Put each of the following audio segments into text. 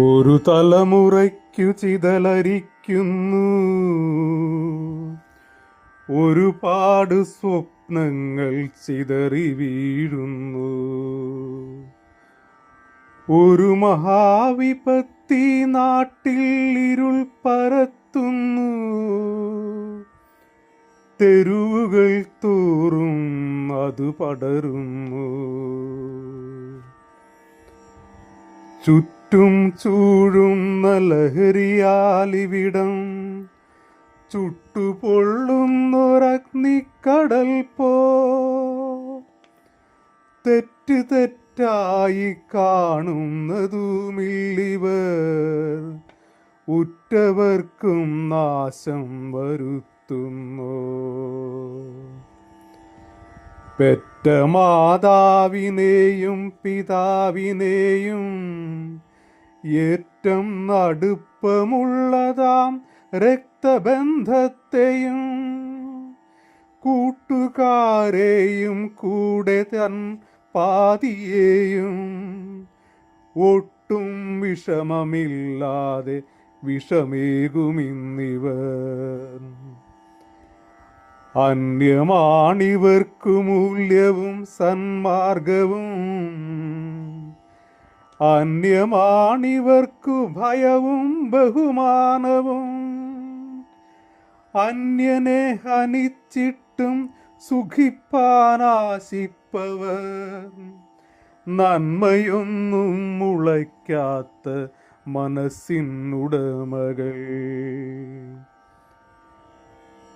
ഒരു തലമുറയ്ക്കു ചിതലരിക്കുന്നു ഒരുപാട് സ്വപ്നങ്ങൾ ചിതറി വീഴുന്നു. ഒരു മഹാവിപത്തി നാട്ടിൽ ഇരുൾ പരത്തുന്നു. തെരുവുകൾ തോറും അത് പടരുന്നു. ചുറ്റും ചൂഴുന്ന ലഹരിയാലിവിടം ചുട്ടുപൊള്ളുന്നൊരഗ്നിക്കടൽ പോ തെറ്റ് തെറ്റായി കാണുന്നതുമില്ലിവർ ഉറ്റവർക്കും നാശം വരുത്തുന്നു. പെറ്റ മാതാവിനെയും പിതാവിനെയും ഏറ്റം അടുപ്പമുള്ളതാം രക്തബന്ധത്തെയും കൂട്ടുകാരെയും കൂടെ തൻ പാതിയെയും ഒട്ടും വിഷമമില്ലാതെ വിഷമേകുമിന്നിവർ. അന്യമാണിവർക്കു മൂല്യവും സന്മാർഗവും, അന്യമാണിവർക്കു ഭയവും ബഹുമാനവും. അന്യനെ ഹനിച്ചിട്ടും സുഖിപ്പാനാശിപ്പവർ, നന്മയൊന്നും മുളയ്ക്കാത്ത മനസ്സിനുടമകൾ.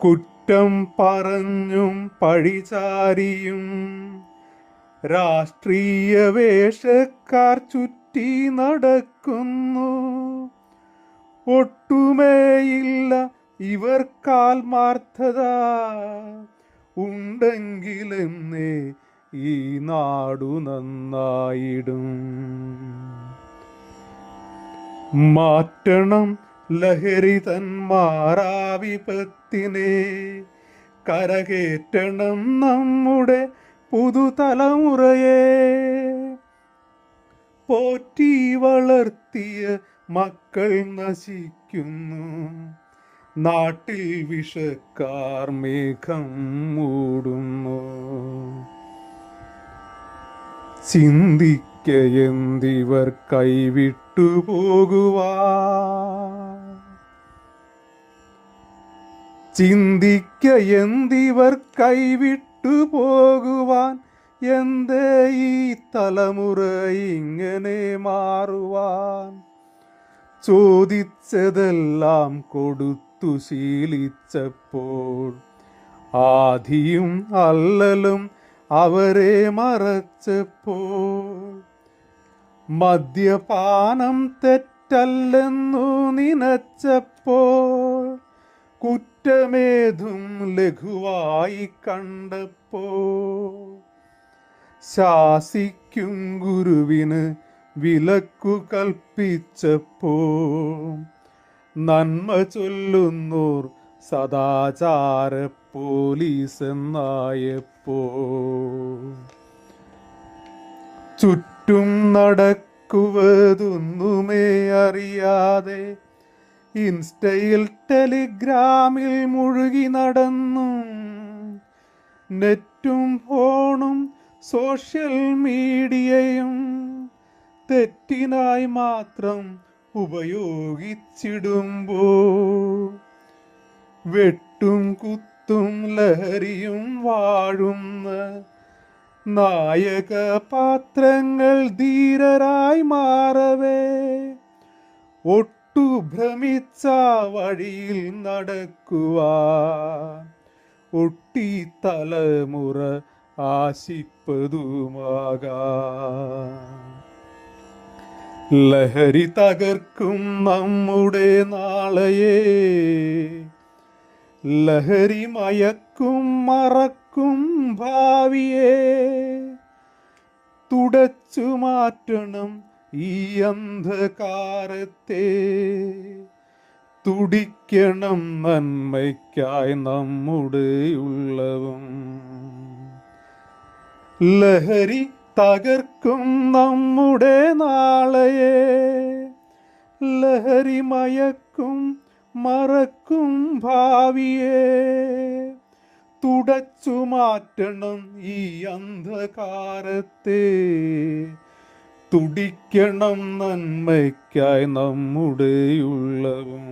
കുറ്റം പറഞ്ഞും പഴിചാരിയും രാഷ്ട്രീയ വേഷക്കാർ ചുറ്റി നടക്കുന്നു. ഒട്ടുമേയില്ല ഇവർക്കാത്മാർത്ഥത, ഉണ്ടെങ്കിലെന്നേ ഈ നാടു നന്നായിടും. മാറ്റണം ലഹരി തൻ മാറാവിപത്തിനെ, കരകേറ്റണം നമ്മുടെ പുതുതലമുറയെ. പോറ്റി വളർത്തിയ മക്കൾ നശിക്കുന്നു, നാട്ടിൽ വിഷക്കാർ മേഘം മൂടുന്നു. ചിന്തിക്കയെന്തിവർ കൈവിട്ടു പോകുവാൻ, ചിന്തിക്കയെന്തിവർ കൈവിട്ടു പോകുവാൻ. എന്തേ ഈ തലമുറ ഇങ്ങനെ മാറുവാൻ? ചോദിച്ചതെല്ലാം കൊടുത്തു ശീലിച്ചപ്പോൾ ആധിയും അല്ലലും അവരെ മറച്ചപ്പോൾ, മദ്യപാനം തെറ്റല്ലെന്നു നനച്ചപ്പോൾ, കുറ്റമേതും ലഘുവായി കണ്ടപ്പോൾ, ശാസിക്കും ഗുരുവിന് വിലക്കു കൽപ്പിച്ചപ്പോൾ, നന്മ ചൊല്ലുന്നോർ സദാചാര പോലീസ് എന്നായപ്പോൾ, ചുറ്റും നടക്കുവതൊന്നുമേ അറിയാതെ ഇൻസ്റ്റയിൽ ടെലിഗ്രാമിൽ മുഴുകി നടന്നു. നെറ്റും ഫോണും സോഷ്യൽ മീഡിയയും തെറ്റിനായി മാത്രം ഉപയോഗിച്ചിടുമ്പോൾ, വെട്ടും കുത്തും ലഹരിയും വാഴുന്ന നായക പാത്രങ്ങൾ ധീരരായി മാറവേ, ഒട്ടു ഭ്രമിച്ച വഴിയിൽ നടക്കുവാൻ ഒട്ടി തലമുറ ആശിപ്പതുമാകാം. ലഹരി തകർക്കും നമ്മുടെ നാളെയെ, ലഹരി മയക്കും മറക്കും ഭാവിയെ. തുടച്ചു മാറ്റണം ഈ അന്ധകാരത്തെ, തുടിക്കണം നന്മയ്ക്കായി നമ്മുടെ ഉള്ളവും. ലഹരി തകർക്കും നമ്മുടെ നാളെയെ, ലഹരി മയക്കും മറക്കും ഭാവിയെ തുടച്ചു മാറ്റണം ഈ അന്ധകാരത്തെ, തുടിക്കണം നന്മയ്ക്കായി നമ്മുടെ ഉള്ളവും.